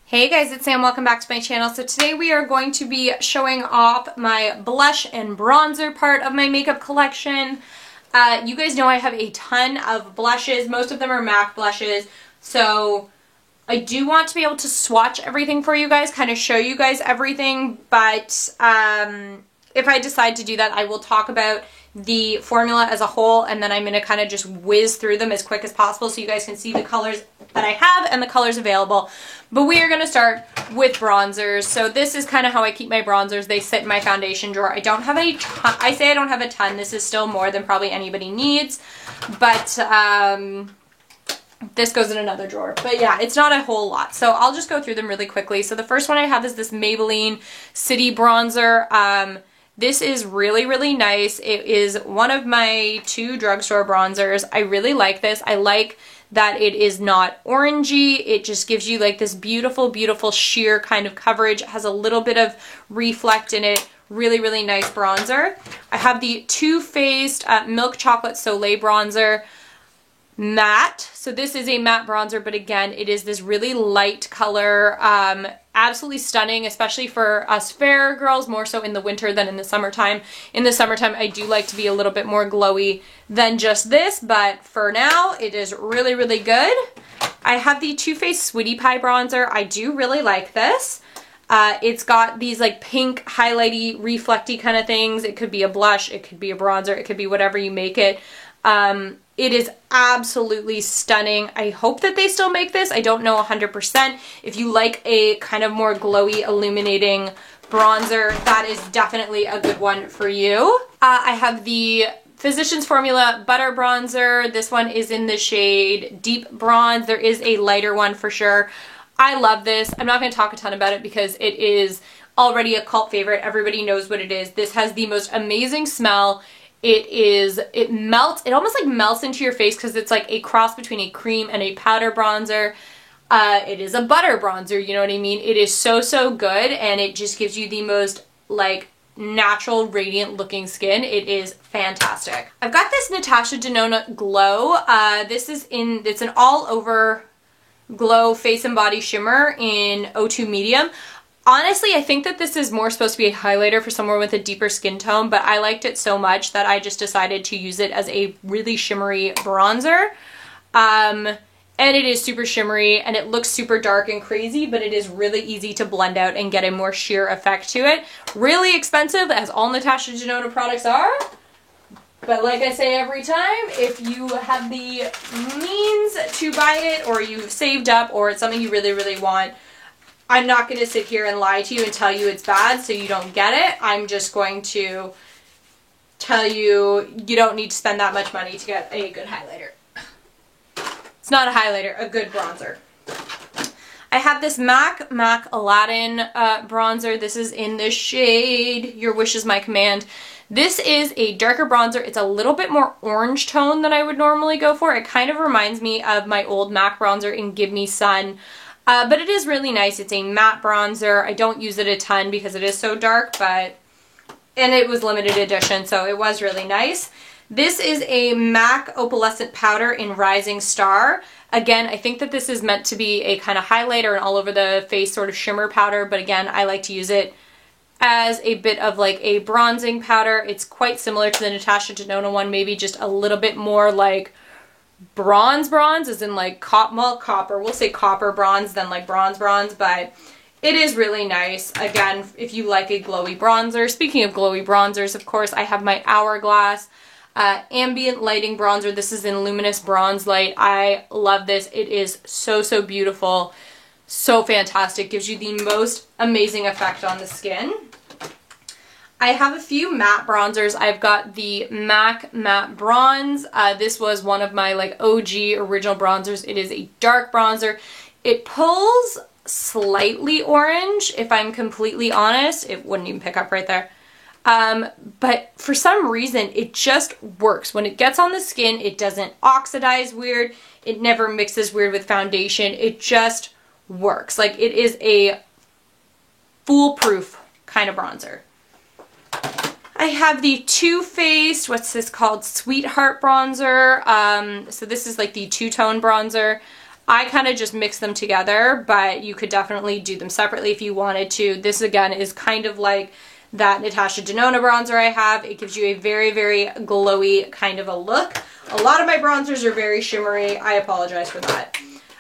Hey guys, it's Sam. Welcome back to my channel. So today we are going to be showing off my blush and bronzer part of my makeup collection. You guys know I have a ton of blushes. Most of them are MAC blushes. So I do want to be able to swatch everything for you guys, kind of show you guys everything. But if I decide to do that, I will talk about the formula as a whole, and then I'm going to kind of just whiz through them as quick as possible so you guys can see the colors that I have and the colors available. But we are going to start with bronzers. So this is kind of how I keep my bronzers. They sit in my foundation drawer. I don't have a ton. I say I don't have a ton. This is still more than probably anybody needs. But this goes in another drawer. But yeah, it's not a whole lot. So I'll just go through them really quickly. So the first one I have is this Maybelline City Bronzer. This is really, really nice. It is one of my two drugstore bronzers. I really like this. I like that it is not orangey. It just gives you like this beautiful, beautiful sheer kind of coverage. It has a little bit of reflect in it. Really, really nice bronzer. I have the Too Faced Milk Chocolate Soleil Bronzer matte. So this is a matte bronzer, but again, it is this really light color. Absolutely stunning, especially for us fair girls, more so in the winter than in the summertime. In the summertime, I do like to be a little bit more glowy than just this, but for now, it is really, really good. I have the Too Faced Sweetie Pie Bronzer. I do really like this. It's got these like pink, highlighty, reflecty kind of things. It could be a blush, it could be a bronzer, it could be whatever you make it. It is absolutely stunning. I hope that they still make this. I don't know 100%. If you like a kind of more glowy, illuminating bronzer, that is definitely a good one for you. I have the Physicians Formula Butter Bronzer. This one is in the shade Deep Bronze. There is a lighter one for sure. I love this. I'm not going to talk a ton about it because it is already a cult favorite. Everybody knows what it is. This has the most amazing smell. It melts, it almost like melts into your face because it's like a cross between a cream and a powder bronzer. It is a butter bronzer, you know what I mean? It is so, so good, and it just gives you the most like natural, radiant looking skin. It is fantastic. I've got this Natasha Denona Glow. It's an all over glow face and body shimmer in O2 medium. Honestly, I think that this is more supposed to be a highlighter for someone with a deeper skin tone, but I liked it so much that I just decided to use it as a really shimmery bronzer. And it is super shimmery, and it looks super dark and crazy, but it is really easy to blend out and get a more sheer effect to it. Really expensive, as all Natasha Denona products are. But like I say every time, if you have the means to buy it, or you've saved up, or it's something you really, really want, I'm not going to sit here and lie to you and tell you it's bad so you don't get it. I'm just going to tell you you don't need to spend that much money to get a good highlighter. It's not a highlighter, a good bronzer. I have this MAC Aladdin bronzer. This is in the shade Your Wish Is My Command. This is a darker bronzer. It's a little bit more orange tone than I would normally go for. It kind of reminds me of my old MAC bronzer in Give Me Sun. But it is really nice. It's a matte bronzer. I don't use it a ton because it is so dark, and it was limited edition, so it was really nice. This is a MAC Opalescent Powder in Rising Star. Again, I think that this is meant to be a kind of highlighter and all over the face sort of shimmer powder, but again, I like to use it as a bit of like a bronzing powder. It's quite similar to the Natasha Denona one, maybe just a little bit more like bronze as in like copper, we'll say copper bronze than like bronze, but it is really nice. Again, if you like a glowy bronzer. Speaking of glowy bronzers, of course, I have my Hourglass Ambient Lighting Bronzer. This is in Luminous Bronze Light. I love this. It is so, so beautiful. So fantastic. Gives you the most amazing effect on the skin. I have a few matte bronzers. I've got the MAC Matte Bronze. This was one of my like OG original bronzers. It is a dark bronzer. It pulls slightly orange, if I'm completely honest. It wouldn't even pick up right there. But for some reason, it just works. When it gets on the skin, it doesn't oxidize weird. It never mixes weird with foundation. It just works. Like, it is a foolproof kind of bronzer. I have the Too Faced, what's this called? Sweetheart Bronzer. So this is like the two-tone bronzer. I kind of just mix them together, but you could definitely do them separately if you wanted to. This again is kind of like that Natasha Denona bronzer I have. It gives you a very, very glowy kind of a look. A lot of my bronzers are very shimmery. I apologize for that.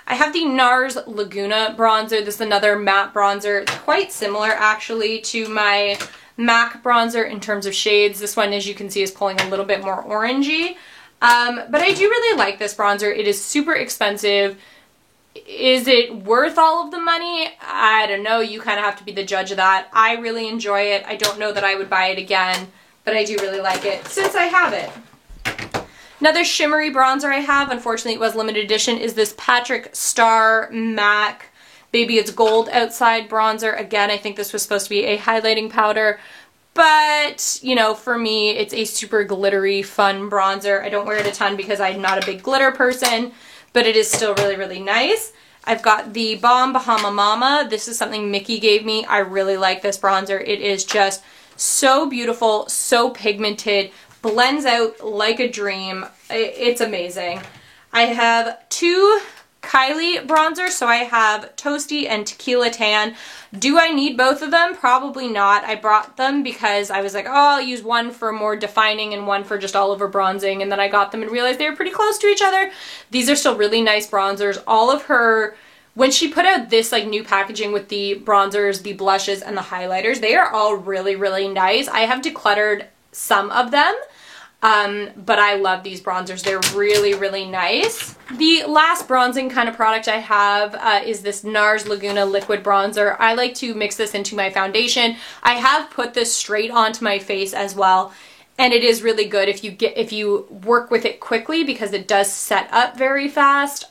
I have the NARS Laguna bronzer. This is another matte bronzer. It's quite similar actually to my MAC bronzer in terms of shades. This one, as you can see, is pulling a little bit more orangey. But I do really like this bronzer. It is super expensive. Is it worth all of the money? I don't know. You kind of have to be the judge of that. I really enjoy it. I don't know that I would buy it again, but I do really like it since I have it. Another shimmery bronzer I have, unfortunately it was limited edition, is this Patrick Star MAC Baby It's Gold Outside bronzer. Again, I think this was supposed to be a highlighting powder, but, you know, for me, it's a super glittery, fun bronzer. I don't wear it a ton because I'm not a big glitter person, but it is still really, really nice. I've got the Balm Bahama Mama. This is something Mickey gave me. I really like this bronzer. It is just so beautiful, so pigmented, blends out like a dream. It's amazing. I have two Kylie bronzers, so I have Toasty and Tequila Tan. Do I need both of them? Probably not. I brought them because I was like, oh, I'll use one for more defining and one for just all over bronzing, and then I got them and realized they were pretty close to each other. These are still really nice bronzers. All of her, when she put out this like new packaging with the bronzers, the blushes, and the highlighters, they are all really, really nice. I have decluttered some of them, but I love these bronzers. They're really, really nice. The last bronzing kind of product I have is this NARS Laguna Liquid Bronzer. I like to mix this into my foundation. I have put this straight onto my face as well, and it is really good if you work with it quickly because it does set up very fast.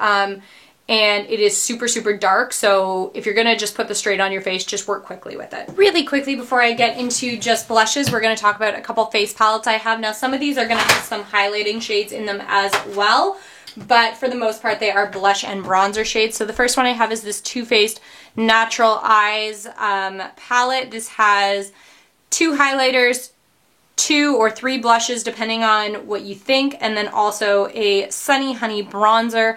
And it is super, super dark, so if you're gonna just put this straight on your face, just work quickly with it. Really quickly, before I get into just blushes, we're gonna talk about a couple face palettes I have. Now, some of these are gonna have some highlighting shades in them as well, but for the most part, they are blush and bronzer shades. So the first one I have is this Too Faced Natural Eyes palette. This has 2 highlighters, 2 or 3 blushes, depending on what you think, and then also a Sunny Honey bronzer.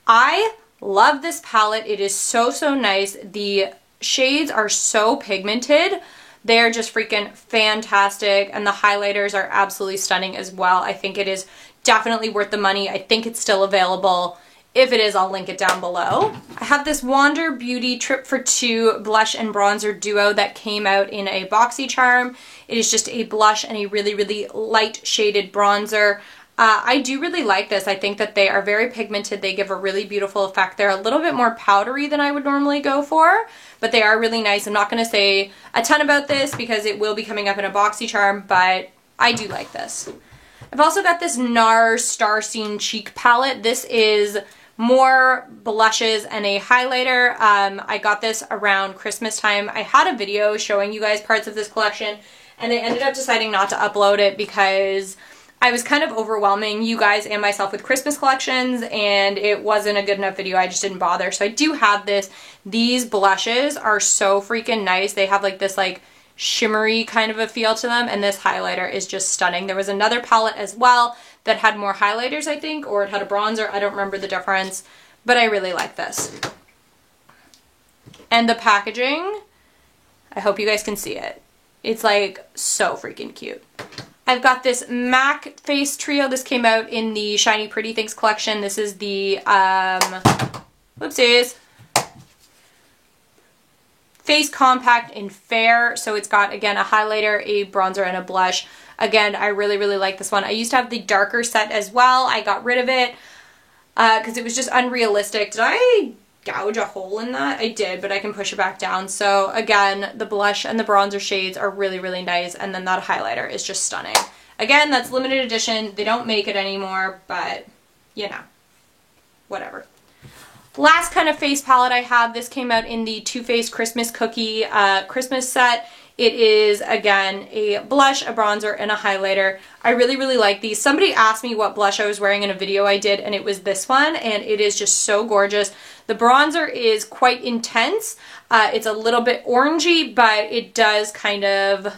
I love this palette. It is so, so nice. The shades are so pigmented. They're just freaking fantastic, and the highlighters are absolutely stunning as well. I think it is definitely worth the money. I think it's still available. If it is, I'll link it down below. I have this Wander Beauty Trip for 2 blush and bronzer duo that came out in a BoxyCharm. It is just a blush and a really, really light shaded bronzer. I do really like this. I think that they are very pigmented. They give a really beautiful effect. They're a little bit more powdery than I would normally go for, but they are really nice. I'm not going to say a ton about this because it will be coming up in a BoxyCharm, but I do like this. I've also got this NARS Star Scene Cheek palette. This is more blushes and a highlighter. I got this around Christmas time. I had a video showing you guys parts of this collection, and I ended up deciding not to upload it because I was kind of overwhelming you guys and myself with Christmas collections, and it wasn't a good enough video. I just didn't bother. So I do have this. These blushes are so freaking nice. They have like this like shimmery kind of a feel to them, and this highlighter is just stunning. There was another palette as well that had more highlighters, I think, or it had a bronzer. I don't remember the difference, but I really like this. And the packaging, I hope you guys can see it. It's like so freaking cute. I've got this MAC Face Trio. This came out in the Shiny Pretty Things collection. This is the, whoopsies, Face Compact in Fair. So it's got, again, a highlighter, a bronzer, and a blush. Again, I really, really like this one. I used to have the darker set as well. I got rid of it because it was just unrealistic. Did I gouge a hole in that? I did, but I can push it back down. So again, the blush and the bronzer shades are really, really nice, and then that highlighter is just stunning. Again, that's limited edition. They don't make it anymore, but you know, whatever. Last kind of face palette I have, this came out in the Too Faced Christmas Cookie Christmas set. It is, again, a blush, a bronzer, and a highlighter. I really, really like these. Somebody asked me what blush I was wearing in a video I did, and it was this one, and it is just so gorgeous. The bronzer is quite intense. It's a little bit orangey, but it does kind of,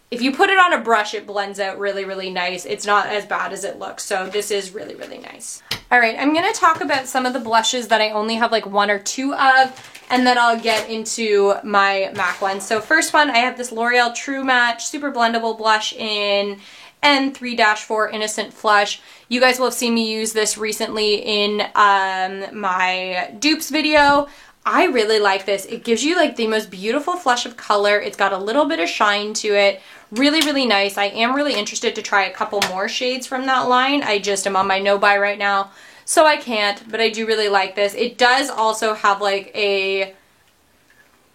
if you put it on a brush, it blends out really, really nice. It's not as bad as it looks, so this is really, really nice. All right, I'm gonna talk about some of the blushes that I only have like 1 or 2 of, and then I'll get into my MAC ones. So first one, I have this L'Oreal True Match Super Blendable Blush in N3-4 Innocent Flush. You guys will have seen me use this recently in my dupes video. I really like this. It gives you like the most beautiful flush of color. It's got a little bit of shine to it. Really, really nice. I am really interested to try a couple more shades from that line. I just am on my no buy right now, so I can't, but I do really like this. It does also have like a,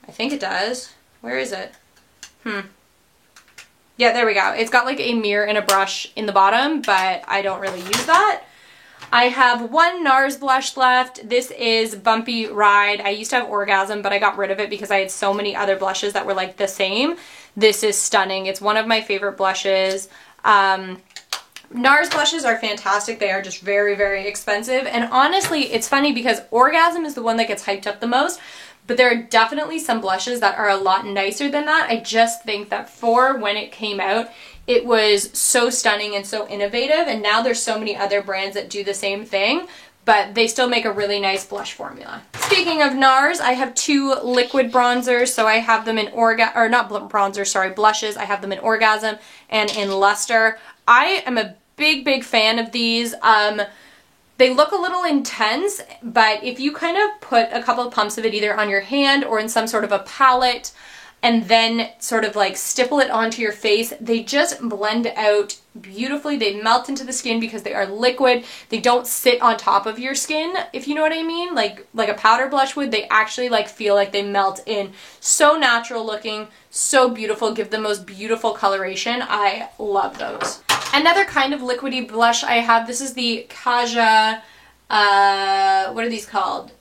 I think it does. Where is it? Yeah, there we go. It's got like a mirror and a brush in the bottom, but I don't really use that. I have one NARS blush left. This is Bumpy Ride. I used to have Orgasm, but I got rid of it because I had so many other blushes that were like the same. This is stunning. It's one of my favorite blushes. NARS blushes are fantastic. They are just very, very expensive. And honestly, it's funny because Orgasm is the one that gets hyped up the most, but there are definitely some blushes that are a lot nicer than that. I just think that for when it came out, it was so stunning and so innovative, and now there's so many other brands that do the same thing, but they still make a really nice blush formula. Speaking of NARS, I have 2 liquid bronzers, so I have them in blushes. I have them in Orgasm and in Luster. I am a big, big fan of these. They look a little intense, but if you kind of put a couple of pumps of it either on your hand or in some sort of a palette, and then sort of like stipple it onto your face, they just blend out beautifully. They melt into the skin because they are liquid. They don't sit on top of your skin, if you know what I mean, like a powder blush would. They actually like feel like they melt in. So natural looking, so beautiful, give the most beautiful coloration. I love those. Another kind of liquidy blush I have, this is the Kaja, what are these called?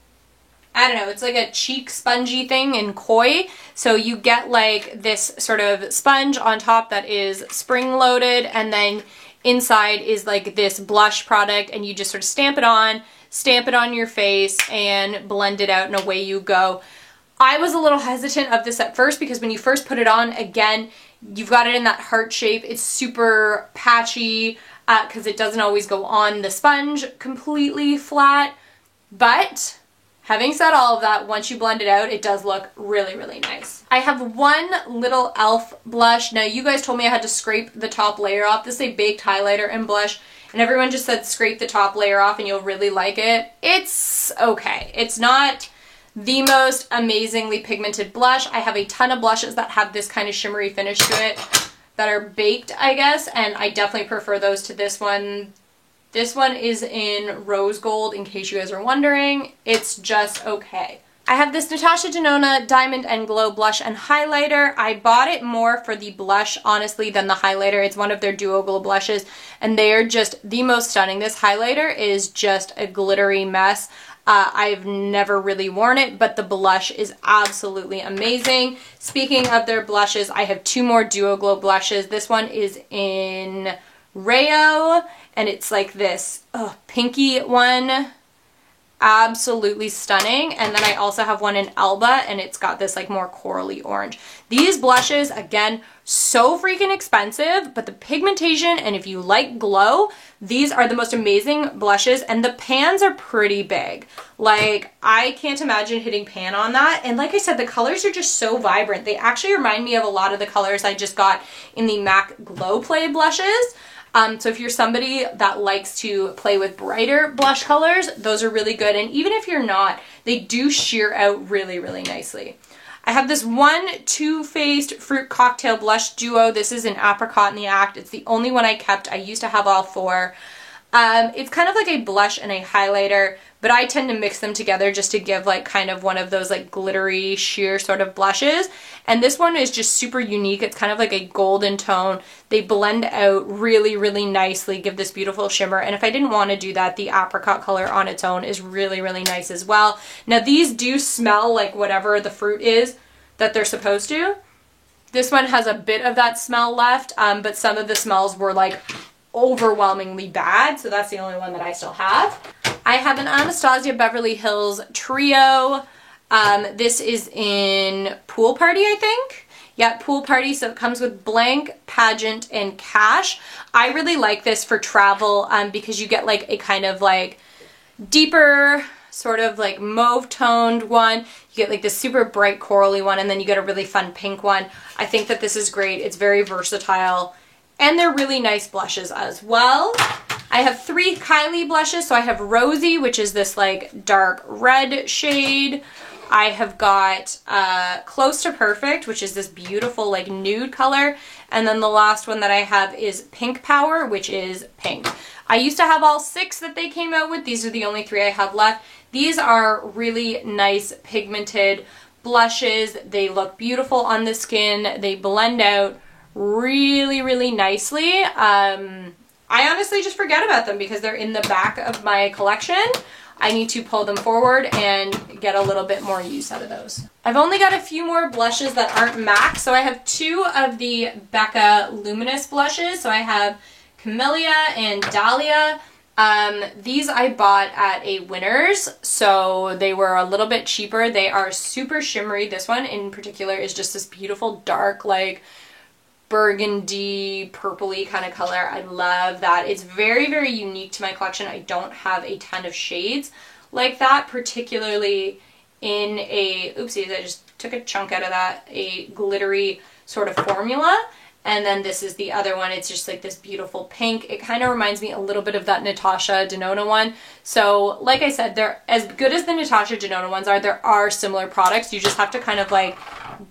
I don't know, it's like a cheek spongy thing in Koi. So you get like this sort of sponge on top that is spring loaded, and then inside is like this blush product, and you just sort of stamp it on your face and blend it out, and away you go. I was a little hesitant of this at first because when you first put it on, again, you've got it in that heart shape. It's super patchy because it doesn't always go on the sponge completely flat, but having said all of that, once you blend it out, it does look really, really nice. I have one little e.l.f. blush. Now, you guys told me I had to scrape the top layer off. This is a baked highlighter and blush, and everyone just said scrape the top layer off and you'll really like it. It's okay. It's not the most amazingly pigmented blush. I have a ton of blushes that have this kind of shimmery finish to it that are baked, I guess, and I definitely prefer those to this one. This one is in rose gold, in case you guys are wondering. It's just okay. I have this Natasha Denona Diamond and Glow blush and highlighter. I bought it more for the blush, honestly, than the highlighter. It's one of their Duo Glow blushes, and they are just the most stunning. This highlighter is just a glittery mess. I've never really worn it, but the blush is absolutely amazing. Speaking of their blushes, I have 2 more Duo Glow blushes. This one is in Rayo, and it's like this pinky one. Absolutely stunning. And then I also have one in Elba, and it's got this like more corally orange. These blushes, again, so freaking expensive, but the pigmentation, and if you like glow, these are the most amazing blushes, and the pans are pretty big. Like, I can't imagine hitting pan on that. And like I said, the colors are just so vibrant. They actually remind me of a lot of the colors I just got in the MAC Glow Play blushes. So if you're somebody that likes to play with brighter blush colors, those are really good. And even if you're not, they do sheer out really, really nicely. I have this one Too Faced Fruit Cocktail Blush Duo. This is in Apricot in the Act. It's the only one I kept. I used to have all 4. It's kind of like a blush and a highlighter, but I tend to mix them together just to give like kind of one of those like glittery sheer sort of blushes. And this one is just super unique. It's kind of like a golden tone. They blend out really, really nicely, give this beautiful shimmer. And if I didn't want to do that, the apricot color on its own is really, really nice as well. Now these do smell like whatever the fruit is that they're supposed to. This one has a bit of that smell left, but some of the smells were like overwhelmingly bad, so that's the only one that I still have. I have an Anastasia Beverly Hills Trio. This is in Pool Party, I think. Yeah, Pool Party, so it comes with Blank, Pageant, and Cash. I really like this for travel because you get like a kind of like deeper sort of like mauve toned one. You get like this super bright corally one, and then you get a really fun pink one. I think that this is great. It's very versatile, and they're really nice blushes as well. I have 3 Kylie blushes. So I have Rosy, which is this like dark red shade. I have got Close to Perfect, which is this beautiful like nude color. And then the last one that I have is Pink Power, which is pink. I used to have all 6 that they came out with. These are the only 3 I have left. These are really nice pigmented blushes. They look beautiful on the skin. They blend out really, really nicely. I honestly just forget about them because they're in the back of my collection. I need to pull them forward and get a little bit more use out of those. I've only got a few more blushes that aren't MAC. So I have 2 of the Becca Luminous blushes. So I have Camellia and Dahlia. These I bought at a Winners, so they were a little bit cheaper. They are super shimmery. This one in particular is just this beautiful dark, like burgundy, purpley kind of color. I love that. It's very, very unique to my collection. I don't have a ton of shades like that, particularly in a, oopsies, I just took a chunk out of that, a glittery sort of formula. And then this is the other one. It's just like this beautiful pink. It kind of reminds me a little bit of that Natasha Denona one. So like I said, they're as good as the Natasha Denona ones are. There are similar products. You just have to kind of like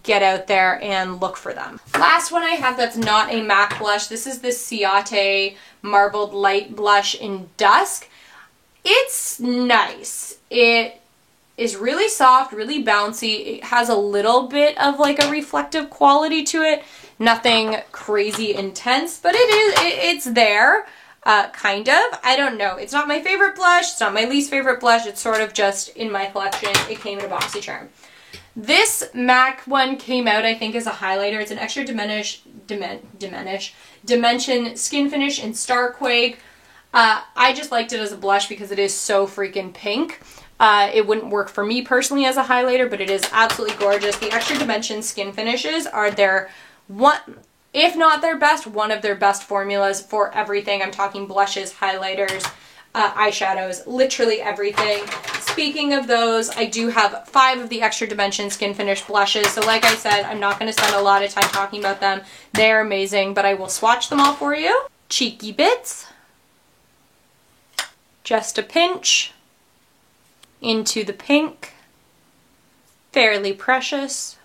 get out there and look for them. Last one I have that's not a MAC blush. This is this Ciate Marbled Light Blush in Dusk. It's nice. It is really soft, really bouncy. It has a little bit of like a reflective quality to it. Nothing crazy intense, but it's there, kind of. I don't know. It's not my favorite blush. It's not my least favorite blush. It's sort of just in my collection. It came in a BoxyCharm. This MAC one came out, I think, as a highlighter. It's an extra dimension skin finish in Starquake. I just liked it as a blush because it is so freaking pink. It wouldn't work for me personally as a highlighter, but it is absolutely gorgeous. The extra dimension skin finishes are their one, if not their best, one of their best formulas for everything. I'm talking blushes, highlighters, eyeshadows, literally everything. Speaking of those, I do have 5 of the extra dimension skin finish blushes. So like I said, I'm not going to spend a lot of time talking about them. They're amazing, but I will swatch them all for you. Cheeky Bits, Just a Pinch, Into the Pink, Fairly Precious,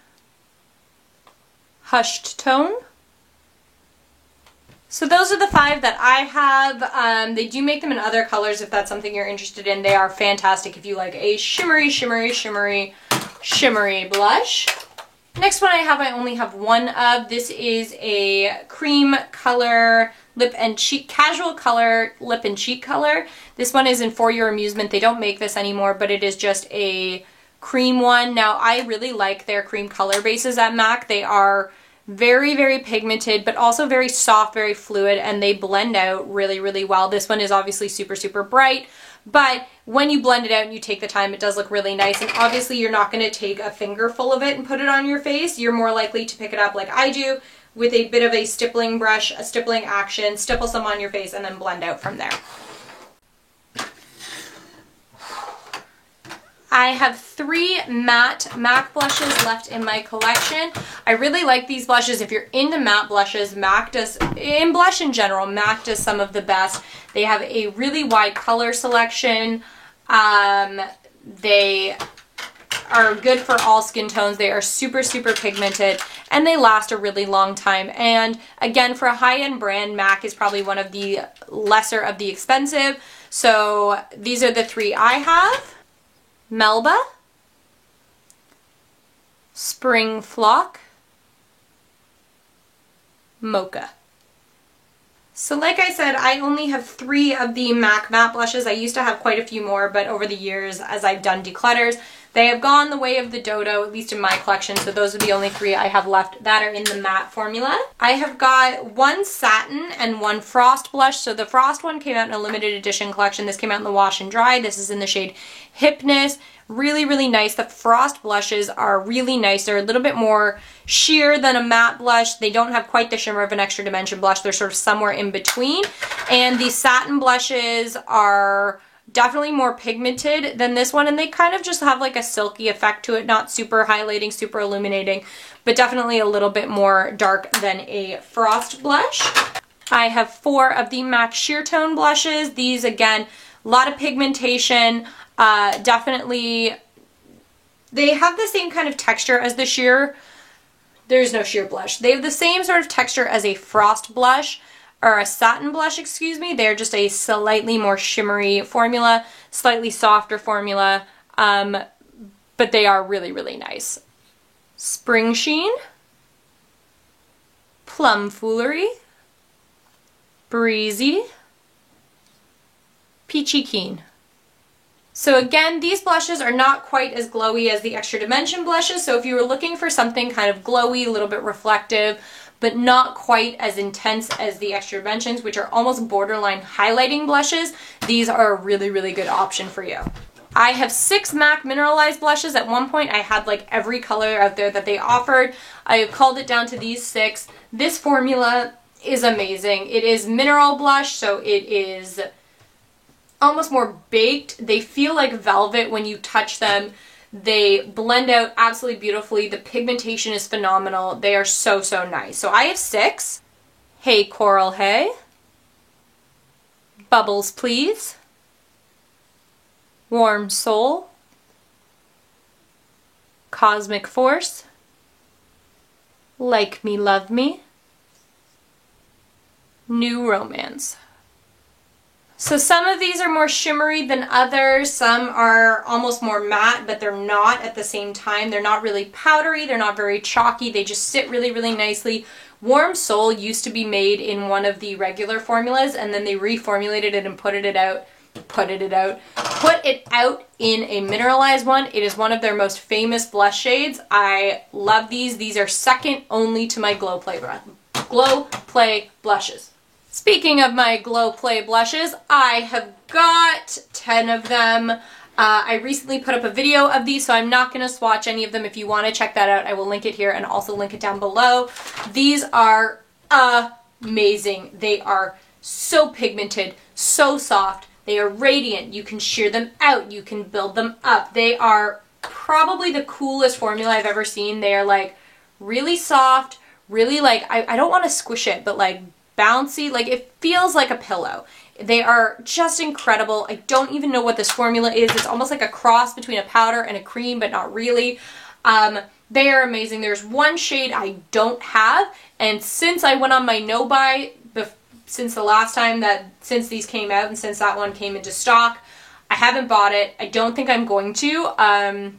Hushed Tone. So those are the 5 that I have. They do make them in other colors if that's something you're interested in. They are fantastic if you like a shimmery, shimmery, shimmery, shimmery blush. Next one I only have 1 of. This is a cream color lip and cheek, casual color lip and cheek color. This one is in For Your Amusement. They don't make this anymore, but it is just a cream one. Now I really like their cream color bases at MAC. They are very, very pigmented, but also very soft, very fluid, and they blend out really, really well. This one is obviously super, super bright, but when you blend it out and you take the time, it does look really nice. And obviously you're not going to take a finger full of it and put it on your face. You're more likely to pick it up like I do with a bit of a stippling brush, a stippling action, stipple some on your face, and then blend out from there. I have 3 matte MAC blushes left in my collection. I really like these blushes. If you're into matte blushes, MAC does, in blush in general, MAC does some of the best. They have a really wide color selection. They are good for all skin tones. They are super, super pigmented, and they last a really long time. And again, for a high-end brand, MAC is probably one of the lesser of the expensive. So these are the 3 I have. Melba, Spring Flock, Mocha. So like I said, I only have 3 of the MAC matte blushes. I used to have quite a few more, but over the years, as I've done declutters, they have gone the way of the Dodo, at least in my collection, so those are the only 3 I have left that are in the matte formula. I have got 1 satin and 1 frost blush. So the frost one came out in a limited edition collection. This came out in the wash and dry. This is in the shade Hypnus. Really, really nice. The frost blushes are really nice. They're a little bit more sheer than a matte blush. They don't have quite the shimmer of an extra dimension blush. They're sort of somewhere in between. And the satin blushes are definitely more pigmented than this one, and they kind of just have like a silky effect to it, not super highlighting, super illuminating, but definitely a little bit more dark than a Frost blush. I have 4 of the MAC Sheer Tone blushes. These, again, a lot of pigmentation, definitely, they have the same kind of texture as the Sheer. There's no Sheer blush. They have the same sort of texture as a Frost blush, or a satin blush, excuse me. They're just a slightly more shimmery formula, slightly softer formula, but they are really, really nice. Spring Sheen, Plum Foolery, Breezy, Peachy Keen. So again, these blushes are not quite as glowy as the Extra Dimension blushes, so if you were looking for something kind of glowy, a little bit reflective, but not quite as intense as the Extra Dimensions, which are almost borderline highlighting blushes, these are a really, really good option for you. I have 6 MAC mineralized blushes. At one point I had like every color out there that they offered. I have culled it down to these 6. This formula is amazing. It is mineral blush, so it is almost more baked. They feel like velvet when you touch them. They blend out absolutely beautifully. The pigmentation is phenomenal. They are so, so nice. So I have 6. Hey Coral Hey, Bubbles Please, Warm Soul, Cosmic Force, Like Me Love Me, New Romance. So some of these are more shimmery than others. Some are almost more matte, but they're not at the same time. They're not really powdery. They're not very chalky. They just sit really, really nicely. Warm Soul used to be made in one of the regular formulas, and then they reformulated it and put it out in a mineralized one. It is one of their most famous blush shades. I love these. These are second only to my Glow Play blushes. Speaking of my Glow Play blushes, I have got 10 of them. I recently put up a video of these, so I'm not going to swatch any of them. If you want to check that out, I will link it here and also link it down below. These are amazing. They are so pigmented, so soft. They are radiant. You can sheer them out. You can build them up. They are probably the coolest formula I've ever seen. They are like really soft, really like, I don't want to squish it, but like bouncy, like it feels like a pillow. They are just incredible. I don't even know what this formula is. It's almost like a cross between a powder and a cream, but not really. They are amazing. There's one shade I don't have, and since I went on my no-buy, since the last time since these came out and since that one came into stock, I haven't bought it. I don't think I'm going to.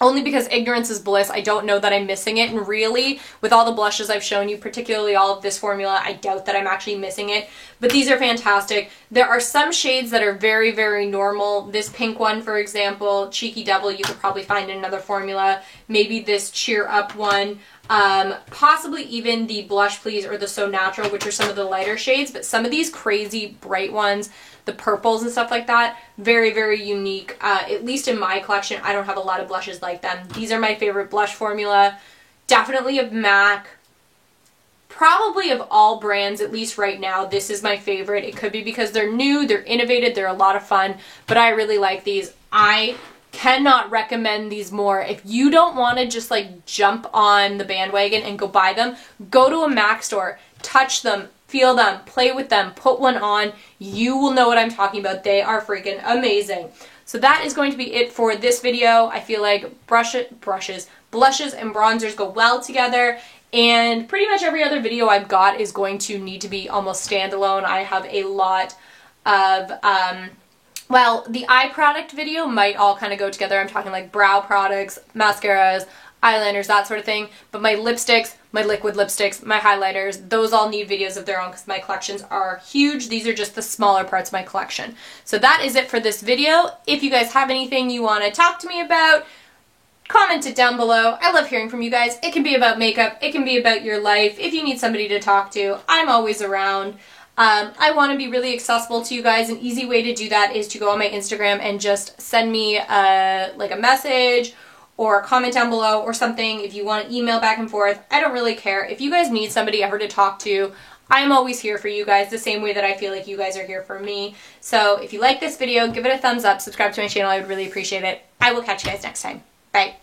Only because ignorance is bliss. I don't know that I'm missing it, and really, with all the blushes I've shown you, particularly all of this formula, I doubt that I'm actually missing it, but these are fantastic. There are some shades that are very, very normal. This pink one, for example, Cheeky Devil, you could probably find in another formula. Maybe this Cheer Up one, possibly even the Blush Please or the So Natural, which are some of the lighter shades, but some of these crazy bright ones, the purples and stuff like that, very, very unique. At least in my collection, I don't have a lot of blushes like them. These are my favorite blush formula. Definitely of MAC. Probably of all brands, at least right now, this is my favorite. It could be because they're new, they're innovative, they're a lot of fun, but I really like these. I cannot recommend these more. If you don't want to just like jump on the bandwagon and go buy them, go to a MAC store, touch them, feel them, play with them, put one on. You will know what I'm talking about. They are freaking amazing. So that is going to be it for this video. I feel like blushes and bronzers go well together, and pretty much every other video I've got is going to need to be almost standalone. I have a lot of, well, the eye product video might all kind of go together. I'm talking like brow products, mascaras, eyeliners, that sort of thing. But my lipsticks, my liquid lipsticks, my highlighters, those all need videos of their own because my collections are huge. These are just the smaller parts of my collection. So that is it for this video. If you guys have anything you want to talk to me about, comment it down below. I love hearing from you guys. It can be about makeup. It can be about your life. If you need somebody to talk to, I'm always around. I want to be really accessible to you guys. An easy way to do that is to go on my Instagram and just send me like a message or a comment down below or something. If you want to email back and forth, I don't really care. If you guys need somebody ever to talk to, I'm always here for you guys the same way that I feel like you guys are here for me. So if you like this video, give it a thumbs up, subscribe to my channel. I would really appreciate it. I will catch you guys next time. Bye.